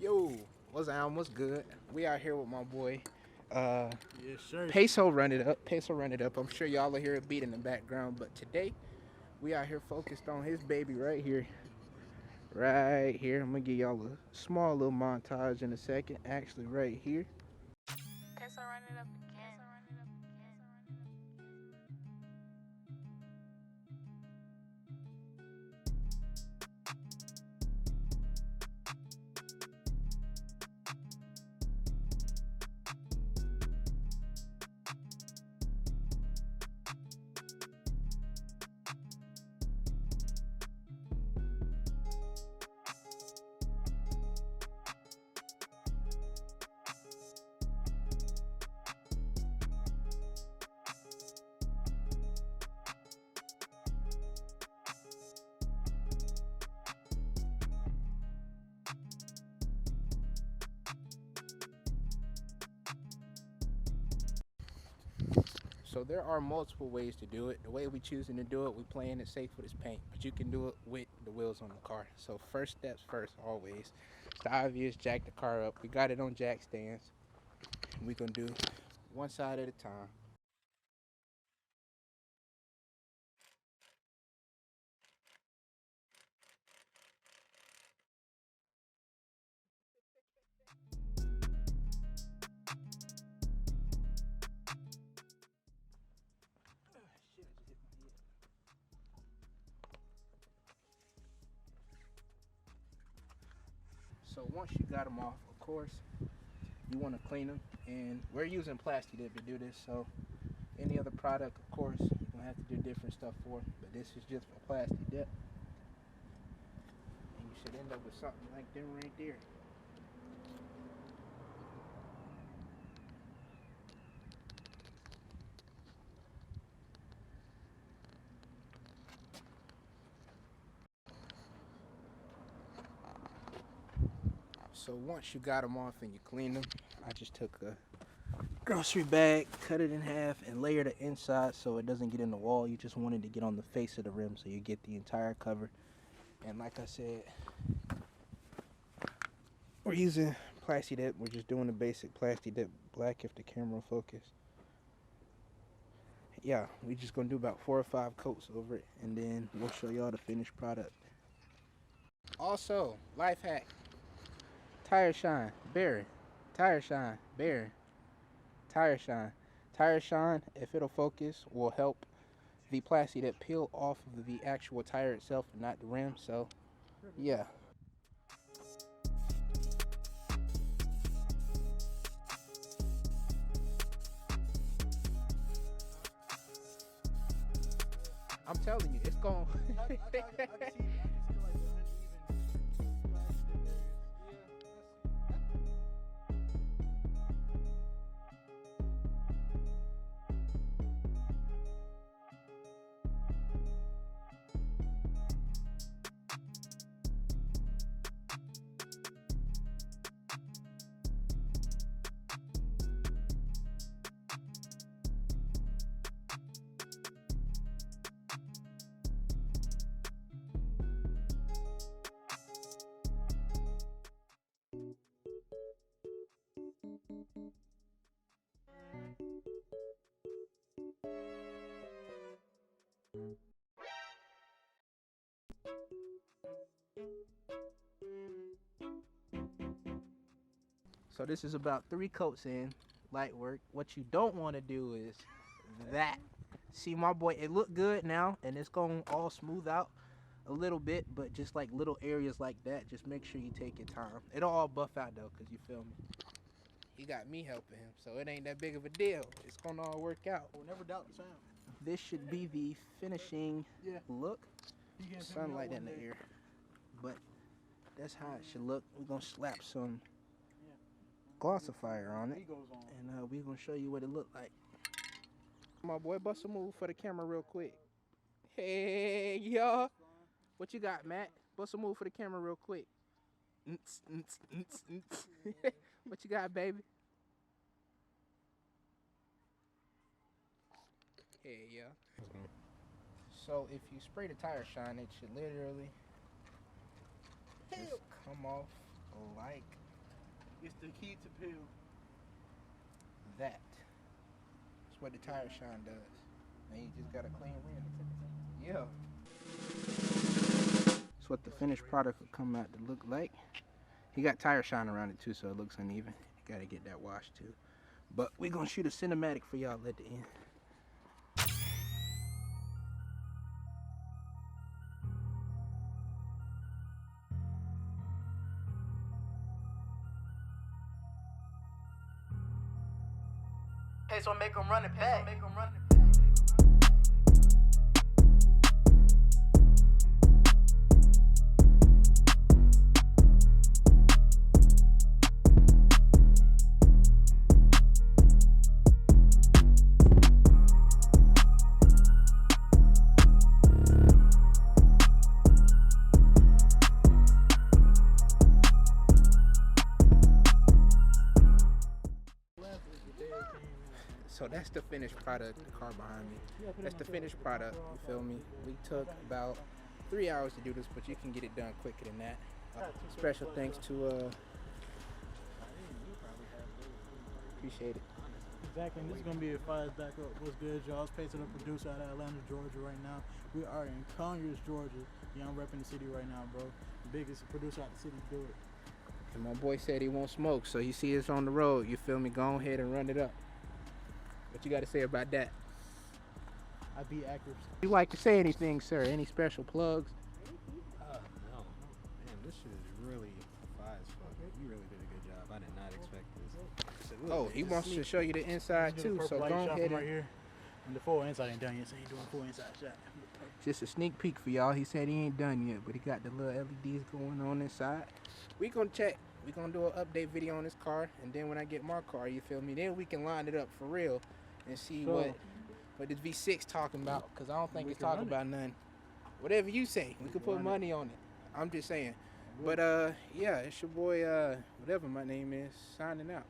Yo, what's good? We out here with my boy. Yes, sir. Peso run it up. Peso run it up. I'm sure y'all will hear a beat in the background, but today we out here focused on his baby right here. Right here. I'm gonna give y'all a small little montage in a second. Actually, right here. Peso run it up again. So there are multiple ways to do it. The way we choosing to do it, we playing it safe with this paint, but you can do it with the wheels on the car. So first steps first, always. The obvious, jack the car up. We got it on jack stands. We gonna do one side at a time. So once you got them off, of course, you want to clean them. And we're using Plasti-Dip to do this. So any other product, of course, you're going to have to do different stuff for. But this is just for Plasti-Dip. And you should end up with something like them right there. So once you got them off and you clean them, I just took a grocery bag, cut it in half, and layer the inside so it doesn't get in the wall. You just want it to get on the face of the rim so you get the entire cover. And like I said, we're using Plasti-Dip. We're just doing the basic Plasti-Dip black if the camera will focus. Yeah, we just gonna do about 4 or 5 coats over it, and then we'll show y'all the finished product. Also, life hack. Tire shine, bare. Tire shine, bare. Tire shine. Tire shine, if it'll focus, will help the Plasti-Dip peel off of the actual tire itself and not the rim. So, yeah. I'm telling you, it's going. So this is about 3 coats in, light work. What you don't want to do is that. See my boy, it look good now, and it's going to all smooth out a little bit, but just like little areas like that, just make sure you take your time. It'll all buff out though, because you feel me. He got me helping him, so it ain't that big of a deal. It's going to all work out. We'll never doubt the sound. This should be the finishing look. You can't Sunlight in the air. But that's how it should look. We're going to slap some glossifier on it, and we're going to show you what it looked like. My boy, bust a move for the camera real quick. Hey, y'all. What you got, Matt? Bust a move for the camera real quick. What you got, baby? Hey, yeah. So if you spray the tire shine, it should literally just come off like It's the key to peel. That. That's what the tire shine does. And you just got a clean rim. Yeah. That's what the finished product will come out to look like. He got tire shine around it too, so it looks uneven. You gotta get that washed too. But we're gonna shoot a cinematic for y'all at the end. Hey, so make them run it back. So that's the finished product, the car behind me. That's the finished product, you feel me? We took about 3 hours to do this, but you can get it done quicker than that. Special thanks to, appreciate it. Exactly, and this is going to be a Fires Back Up. What's good, y'all? It's Pacing the producer out of Atlanta, Georgia right now. We are in Conyers, Georgia. Yeah, I'm repping the city right now, bro. The biggest producer out the city, do it. And my boy said he won't smoke, so you see us on the road, you feel me? Go ahead and run it up. What you got to say about that? I be active. You like to say anything, sir? Any special plugs? No. Man, this shit is really fire as fuck. You really did a good job. I did not expect this. Oh, he wants to show you the inside too, so go ahead right and here. And the full inside ain't done yet, so he doing full inside shot. just a sneak peek for y'all. He said he ain't done yet, but he got the little LEDs going on inside. We gonna check. We gonna do an update video on this car, and then when I get my car, you feel me? Then we can line it up for real and see what this V6 talking about. Cause I don't think it's talking about nothing. Whatever you say, we could put money on it. I'm just saying. But yeah, it's your boy. Whatever my name is, signing out.